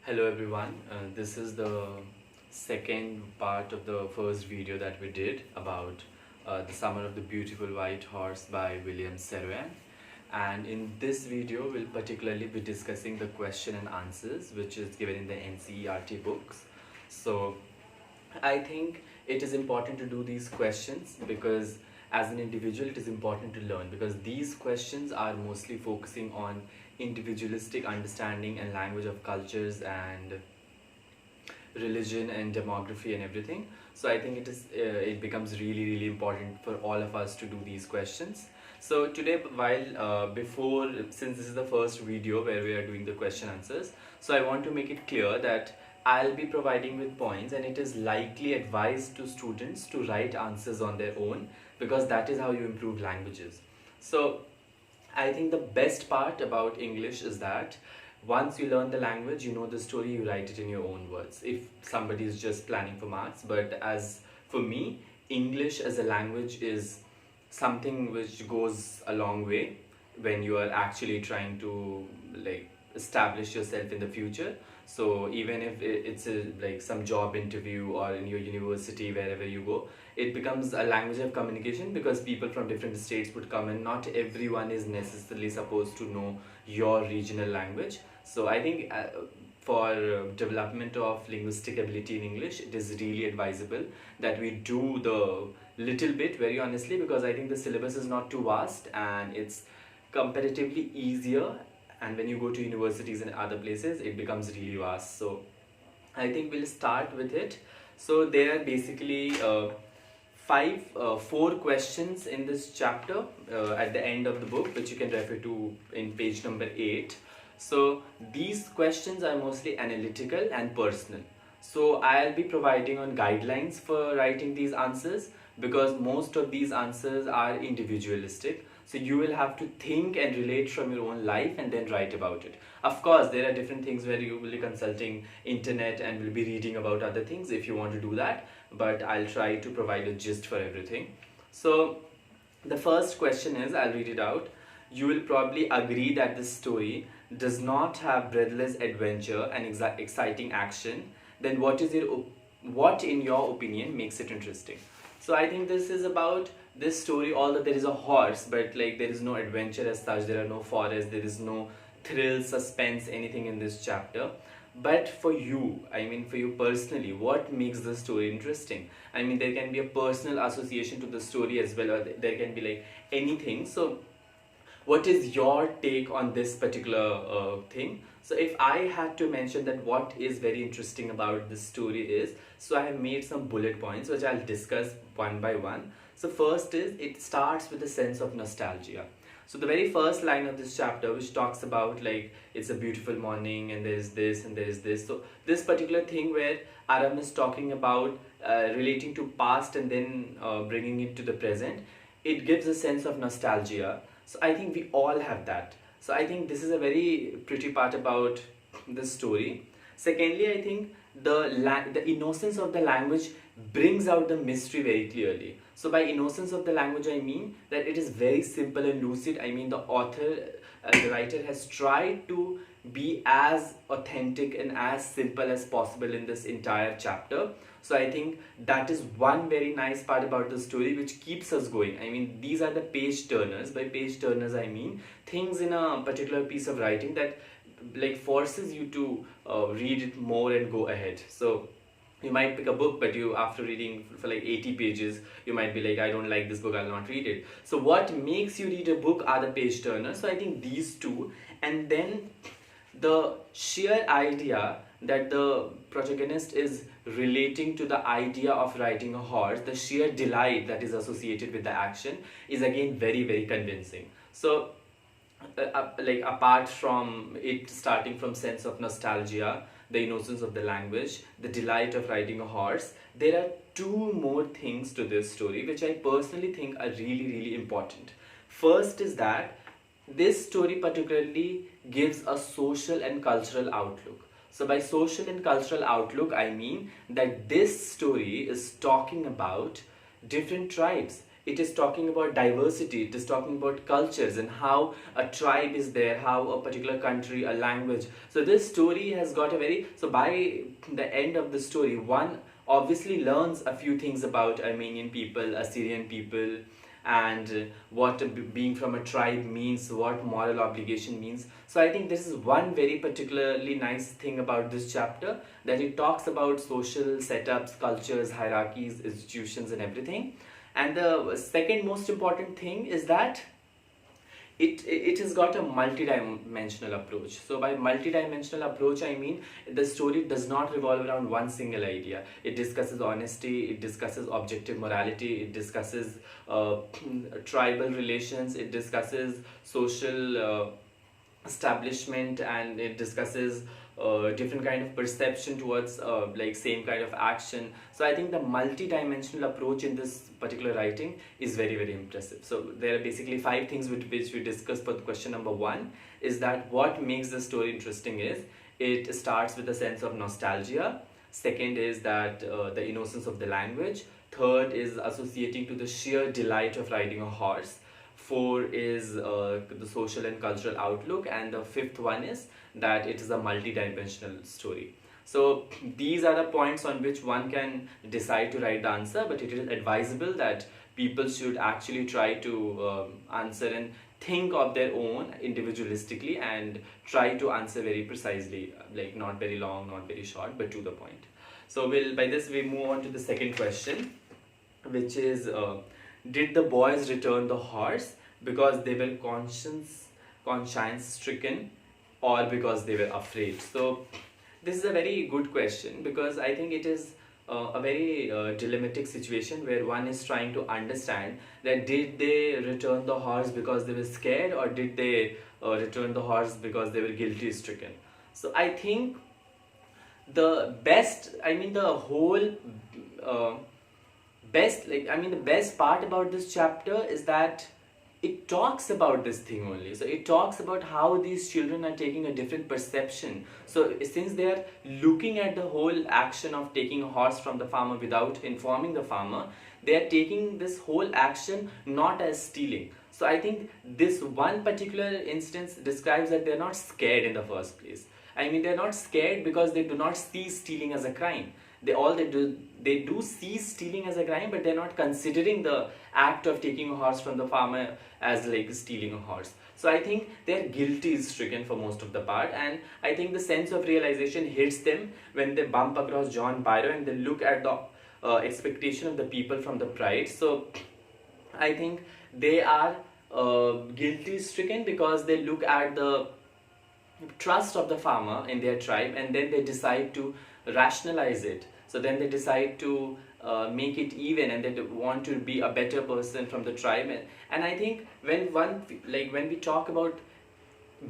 Hello everyone, this is the second part of the first video that we did about The Summer of the Beautiful White Horse by William Saroyan. And in this video, we'll particularly be discussing the question and answers which is given in the NCERT books. So I think it is important to do these questions because as an individual it is important to learn, because these questions are mostly focusing on individualistic understanding and language of cultures and religion and demography and everything. So I think it becomes really important for all of us to do these questions. So today, since this is the first video where we are doing the question answers, so I want to make it clear that I'll be providing with points, and it is likely advised to students to write answers on their own, because that is how you improve languages. So I think the best part about English is that once you learn the language, you know the story, you write it in your own words, if somebody is just planning for marks. But as for me, English as a language is something which goes a long way when you are actually trying to establish yourself in the future. So even if it's some job interview or in your university, wherever you go, it becomes a language of communication, because people from different states would come and not everyone is necessarily supposed to know your regional language. So I think for development of linguistic ability in English, it is really advisable that we do the little bit, very honestly, because I think the syllabus is not too vast and it's comparatively easier, and when you go to universities and other places it becomes really vast. So I think we'll start with it. So there are basically four questions in this chapter at the end of the book, which you can refer to in page number 8. So these questions are mostly analytical and personal. So I'll be providing on guidelines for writing these answers, because most of these answers are individualistic. So you will have to think and relate from your own life and then write about it. Of course, there are different things where you will be consulting internet and will be reading about other things if you want to do that, but I'll try to provide a gist for everything. So the first question is, I'll read it out. You will probably agree that this story does not have breathless adventure and exciting action. Then what in your opinion makes it interesting? So I think this is about this story, although there is a horse, but there is no adventure as such, there are no forests, there is no thrill, suspense, anything in this chapter. But for you, for you personally, what makes the story interesting? There can be a personal association to the story as well, or there can be anything. So what is your take on this particular thing? So if I had to mention that what is very interesting about this story is, so I have made some bullet points which I'll discuss one by one. So first is, it starts with a sense of nostalgia. So the very first line of this chapter, which talks about it's a beautiful morning and there is this and there is this. So this particular thing where Aram is talking about relating to past and then bringing it to the present, it gives a sense of nostalgia. So I think we all have that. So I think this is a very pretty part about this story. Secondly, I think the innocence of the language brings out the mystery very clearly. So by innocence of the language, I mean that it is very simple and lucid. The author, the writer has tried to be as authentic and as simple as possible in this entire chapter. So I think that is one very nice part about the story which keeps us going. These are the page turners. By page turners, I mean things in a particular piece of writing that forces you to read it more and go ahead. So you might pick a book, but you, after reading for 80 pages, you might be I don't like this book, I'll not read it. So what makes you read a book are the page turners. So I think these two, and then the sheer idea that the protagonist is relating to the idea of riding a horse, the sheer delight that is associated with the action is again very convincing. So apart from it starting from sense of nostalgia, the innocence of the language, the delight of riding a horse, there are two more things to this story which I personally think are really important. First is that this story particularly gives a social and cultural outlook. So by social and cultural outlook, I mean that this story is talking about different tribes. it is talking about diversity, it is talking about cultures and how a tribe is there, how a particular country, a language. So this story has got a very, so by the end of the story, one obviously learns a few things about Armenian people, Assyrian people, and what being from a tribe means, what moral obligation means. So I think this is one very particularly nice thing about this chapter, that it talks about social setups, cultures, hierarchies, institutions and everything. And the second most important thing is that it has got a multi-dimensional approach. So by multi-dimensional approach, I mean the story does not revolve around one single idea. It discusses honesty, it discusses objective morality, it discusses tribal relations, it discusses social establishment, and it discusses different kind of perception towards like same kind of action. So I think the multi-dimensional approach in this particular writing is very, very impressive. So there are basically 5 things which we discussed for the question number 1, is that what makes the story interesting is it starts with a sense of nostalgia. Second is that the innocence of the language. Third is associating to the sheer delight of riding a horse. 4 is the social and cultural outlook, and the 5th one is that it is a multi-dimensional story. So these are the points on which one can decide to write the answer, but it is advisable that people should actually try to answer and think of their own individualistically and try to answer very precisely, like not very long, not very short, but to the point. So by this we move on to the second question, which is did the boys return the horse because they were conscience stricken, or because they were afraid? So this is a very good question, because I think it is a very dilemmatic situation where one is trying to understand that did they return the horse because they were scared, or did they return the horse because they were guilty stricken. So I think the best, I mean the whole the best part about this chapter is that it talks about this thing only. So it talks about how these children are taking a different perception. So since they are looking at the whole action of taking a horse from the farmer without informing the farmer, they are taking this whole action not as stealing. So I think this one particular instance describes that they are not scared in the first place. I mean, they are not scared because they do not see stealing as a crime. They do see stealing as a crime, but they're not considering the act of taking a horse from the farmer as like stealing a horse. So I think they're guilty stricken for most of the part, and I think the sense of realization hits them when they bump across John Byro and they look at the expectation of the people from the pride. So I think they are guilty stricken because they look at the trust of the farmer in their tribe, and then they decide to rationalize it. So then they decide to make it even, and they want to be a better person from the tribe. And I think when we talk about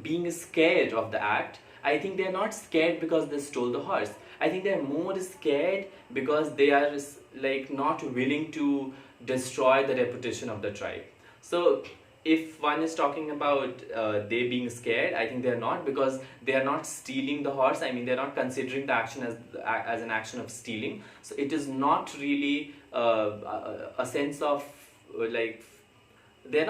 being scared of the act, I think they are not scared because they stole the horse. I think they are more scared because they are like not willing to destroy the reputation of the tribe. So if one is talking about they being scared, I think they are not, because they are not stealing the horse. I mean, they are not considering the action as an action of stealing. So it is not really a sense of like there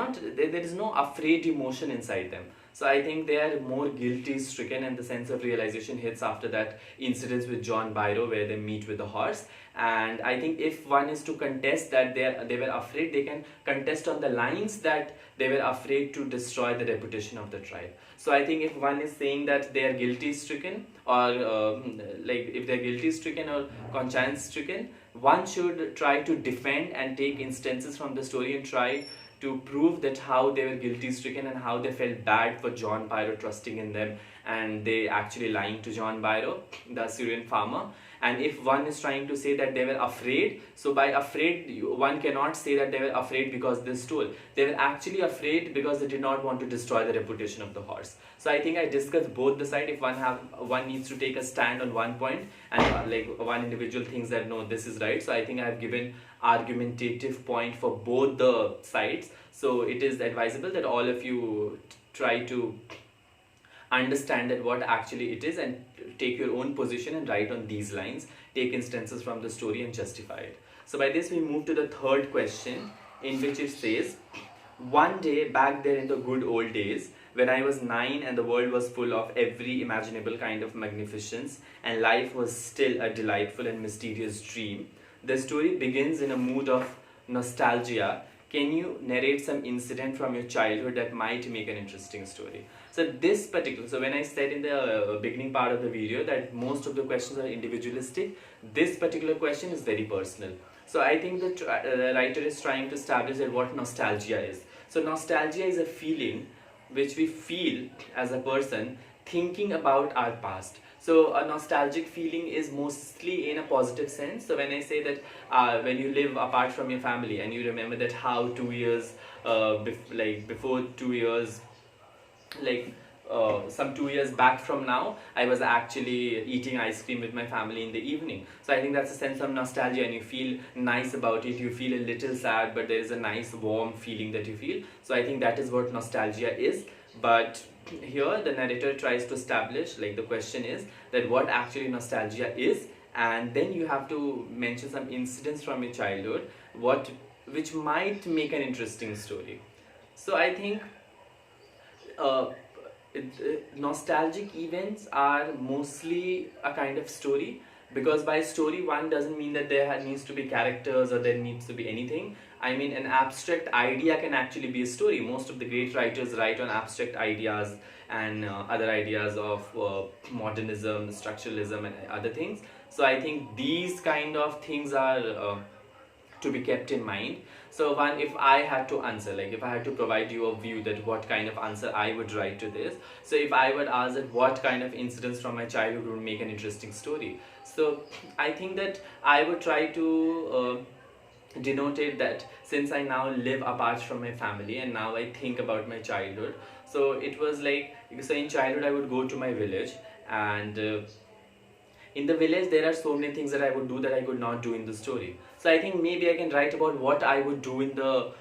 is no afraid emotion inside them. So I think they are more guilty stricken, and the sense of realization hits after that incident with John Byro where they meet with the horse. And I think if one is to contest that they were afraid, they can contest on the lines that they were afraid to destroy the reputation of the tribe. So I think if one is saying that they are guilty stricken, or if they're guilty stricken or conscience stricken, one should try to defend and take instances from the story and try to prove that how they were guilty stricken and how they felt bad for John Byro trusting in them and they actually lying to John Byro, the Assyrian farmer. And if one is trying to say that they were afraid, so by afraid one cannot say that they were afraid because they stole. They were actually afraid because they did not want to destroy the reputation of the horse. So I think I discussed both the side. If one needs to take a stand on one point and one individual thinks that no, this is right, so I think I have given argumentative point for both the sides. So it is advisable that all of you try to understand that what actually it is and take your own position and write on these lines, take instances from the story and justify it. So by this we move to the third question, in which it says, one day back there in the good old days, when I was 9 and the world was full of every imaginable kind of magnificence and life was still a delightful and mysterious dream, the story begins in a mood of nostalgia. Can you narrate some incident from your childhood that might make an interesting story? So when I said in the beginning part of the video that most of the questions are individualistic, this particular question is very personal. So I think the writer is trying to establish that what nostalgia is. So nostalgia is a feeling which we feel as a person thinking about our past. So a nostalgic feeling is mostly in a positive sense. So when I say that when you live apart from your family and you remember that how 2 years, before 2 years, some 2 years back from now, I was actually eating ice cream with my family in the evening. So I think that's a sense of nostalgia and you feel nice about it. You feel a little sad, but there is a nice warm feeling that you feel. So I think that is what nostalgia is. But here the narrator tries to establish, like the question is that what actually nostalgia is, and then you have to mention some incidents from your childhood which might make an interesting story. So I think nostalgic events are mostly a kind of story, because by story one doesn't mean that there needs to be characters or there needs to be anything. I mean, an abstract idea can actually be a story. Most of the great writers write on abstract ideas and other ideas of modernism, structuralism and other things. So I think these kind of things are to be kept in mind. So one, if I had to answer, like if I had to provide you a view that what kind of answer I would write to this, so if I would ask that what kind of incidents from my childhood would make an interesting story, so I think that I would try to denote it that since I now live apart from my family and now I think about my childhood, so it was like, so in childhood I would go to my village, and in the village there are so many things that I would do that I could not do in the story. So I think maybe I can write about what I would do in the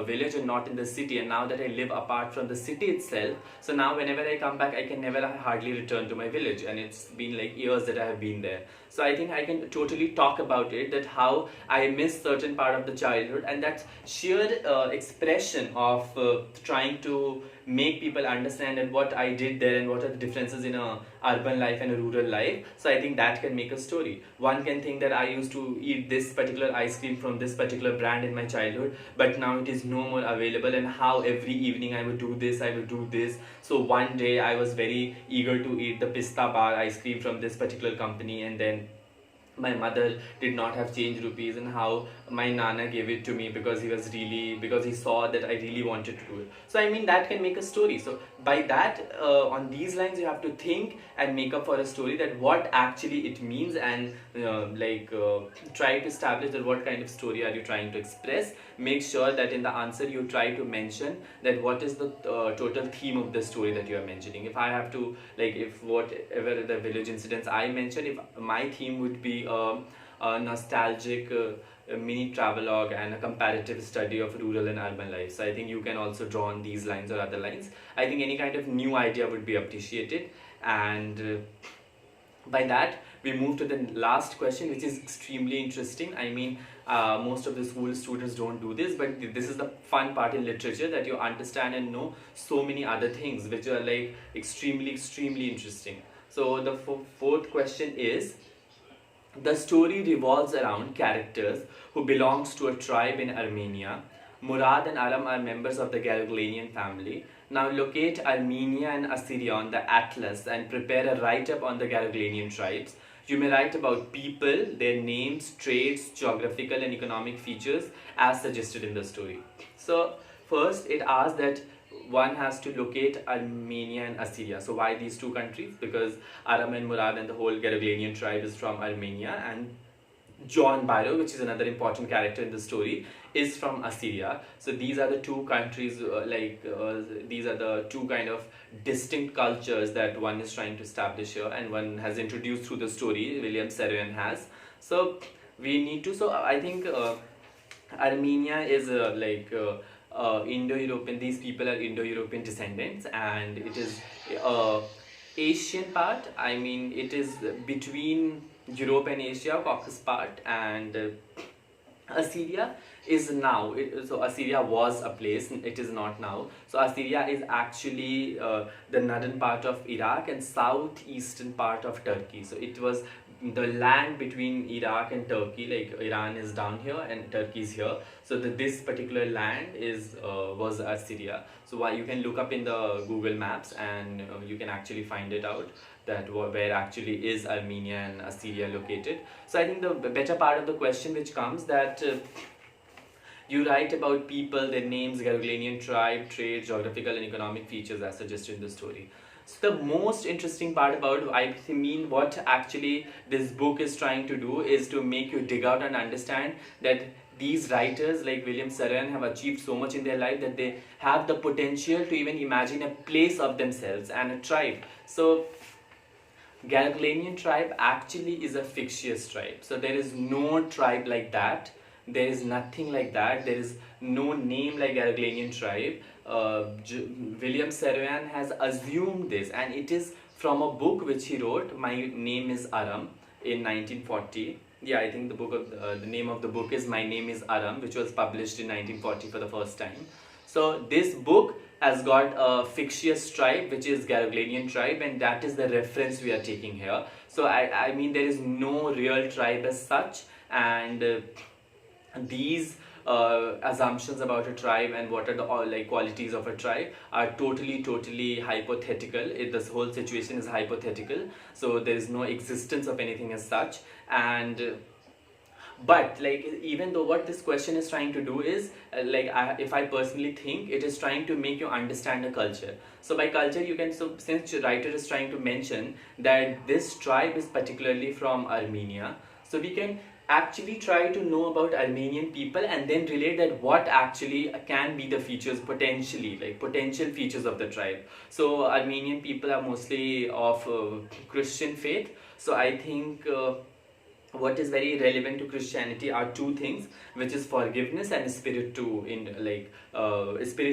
village and not in the city. And now that I live apart from the city itself, so now whenever I come back I can never hardly return to my village, and it's been like years that I have been there. So I think I can totally talk about it, that how I miss certain part of the childhood, and that sheer expression of trying to make people understand and what I did there and what are the differences in a urban life and a rural life. So I think that can make a story. One can think that I used to eat this particular ice cream from this particular brand in my childhood, but now it is no more available, and how every evening I would do this, I would do this. So one day I was very eager to eat the pista bar ice cream from this particular company, and then my mother did not have change rupees, and how my nana gave it to me because he saw that I really wanted to do it. So I mean, that can make a story. So by that, on these lines you have to think and make up for a story, that what actually it means, and try to establish that what kind of story are you trying to express. Make sure that in the answer you try to mention that what is the total theme of the story that you are mentioning. If I have to, like, if whatever the village incidents I mentioned, if my theme would be a nostalgic mini travelogue and a comparative study of rural and urban life. So I think you can also draw on these lines or other lines. I think any kind of new idea would be appreciated. And by that we move to the last question, which is extremely interesting. I mean, most of the school students don't do this, but this is the fun part in literature, that you understand and know so many other things which are like extremely interesting. So the fourth question is, the story revolves around characters who belongs to a tribe in Armenia. Murad and Aram are members of the Garaglanian family. Now locate Armenia and Assyria on the atlas and prepare a write-up on the Garaglanian tribes. You may write about people, their names, traits, geographical and economic features as suggested in the story. So first it asks that one has to locate Armenia and Assyria. So why these two countries? Because Aram and Murad and the whole Garaglanian tribe is from Armenia, and John Byro, which is another important character in the story, is from Assyria. So these are the two countries, these are the two kind of distinct cultures that one is trying to establish here, and one has introduced through the story, William Saroyan has. So we need to, so I think Armenia is Indo-European, these people are Indo-European descendants, and it is Asian part. I mean, it is between Europe and Asia, Caucasus part, and Assyria is now, so Assyria was a place, it is not now. So Assyria is actually the northern part of Iraq and southeastern part of Turkey. So it was the land between Iraq and Turkey, like Iran is down here and Turkey is here. So this particular land is was Assyria. So why you can look up in the Google Maps and you can actually find it out that where actually is Armenia and Assyria located. So I think the better part of the question which comes that you write about people, their names, Garogalian tribe, trade, geographical and economic features as suggested in the story. So the most interesting part about what actually this book is trying to do is to make you dig out and understand that these writers like William Saroyan have achieved so much in their life that they have the potential to even imagine a place of themselves and a tribe. So Garogalian tribe actually is a fictitious tribe. So there is no tribe like that. There is nothing like that. There is no name like Garogalian tribe. William Saroyan has assumed this, and it is from a book which he wrote, My Name is Aram, in 1940. Yeah, I think the name of the book is My Name is Aram, which was published in 1940 for the first time. So this book has got a fictitious tribe which is Garogalian tribe, and that is the reference we are taking here. So I mean there is no real tribe as such, and these assumptions about a tribe and what are the qualities of a tribe are totally hypothetical. This whole situation is hypothetical, so there is no existence of anything as such. And but like, even though what this question is trying to do is if I personally think it is trying to make you understand a culture. So by culture you can, so since the writer is trying to mention that this tribe is particularly from Armenia, so we can actually try to know about Armenian people and then relate that what actually can be the features, potentially like potential features of the tribe. So Armenian people are mostly of Christian faith. So I think what is very relevant to Christianity are two things, which is forgiveness and spirit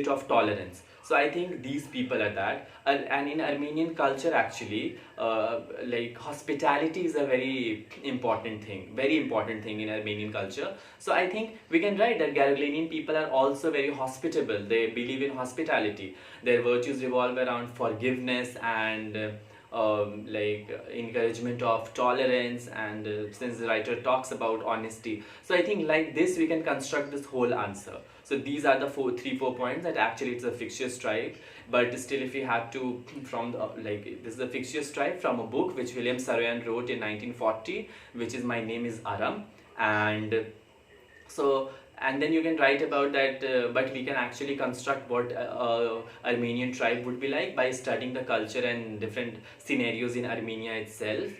of tolerance. So I think these people are that, and in Armenian culture actually, hospitality is a very important thing in Armenian culture. So I think we can write that Garogalian people are also very hospitable. They believe in hospitality. Their virtues revolve around forgiveness and encouragement of tolerance, and since the writer talks about honesty, so I think like this we can construct this whole answer. So these are the three, 4 points that actually it's a fictitious tribe, but still if we have to from the this is a fictitious tribe from a book which William Saroyan wrote in 1940, which is My Name is Aram. And so, and then you can write about that, but we can actually construct what Armenian tribe would be like by studying the culture and different scenarios in Armenia itself.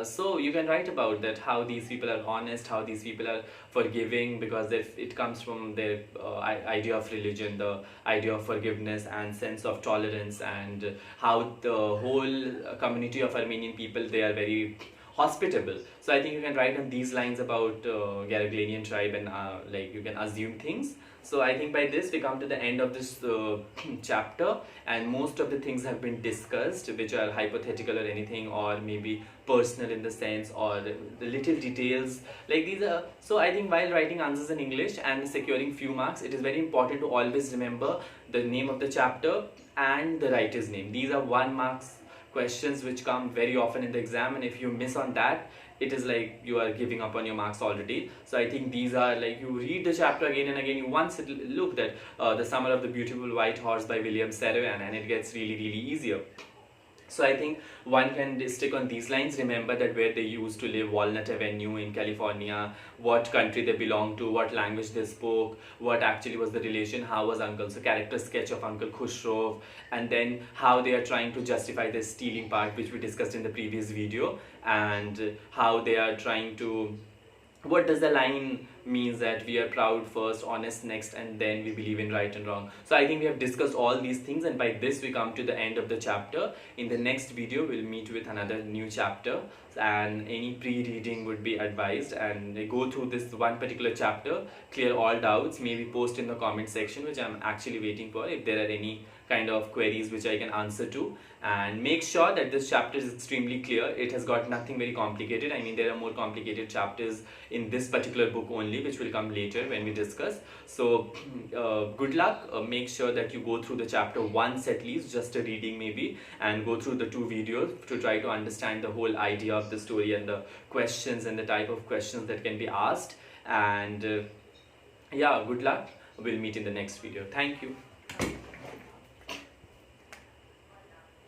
So you can write about that, how these people are honest, how these people are forgiving, because it comes from their idea of religion, the idea of forgiveness and sense of tolerance, and how the whole community of Armenian people, they are very hospitable. So I think you can write on these lines about Garogalian tribe, and you can assume things. So I think by this we come to the end of this chapter, and most of the things have been discussed which are hypothetical or anything, or maybe personal in the sense, or the little details like these are. So I think while writing answers in English and securing few marks, it is very important to always remember the name of the chapter and the writer's name. These are 1 marks questions which come very often in the exam, and if you miss on that, it is like you are giving up on your marks already. So I think these are like, you read the chapter again and again, you once looked at The Summer of the Beautiful White Horse by William Saroyan, and it gets really easier. So I think one can stick on these lines, remember that where they used to live, Walnut Avenue in California, what country they belong to, what language they spoke, what actually was the relation, how was uncle, so character sketch of Uncle Khushrov, and then how they are trying to justify the stealing part, which we discussed in the previous video, and how they are trying to, what does the line means that we are proud first, honest next, and then we believe in right and wrong. So I think we have discussed all these things, and by this we come to the end of the chapter. In the next video we'll meet with another new chapter, and any pre-reading would be advised, and go through this one particular chapter, clear all doubts, maybe post in the comment section, which I'm actually waiting for if there are any kind of queries which I can answer to. And make sure that this chapter is extremely clear. It has got nothing very complicated. I mean, there are more complicated chapters in this particular book only, which will come later when we discuss. So good luck. Make sure that you go through the chapter once at least, just a reading maybe, and go through the 2 videos to try to understand the whole idea of the story and the questions and the type of questions that can be asked. And yeah, good luck. We'll meet in the next video. Thank you.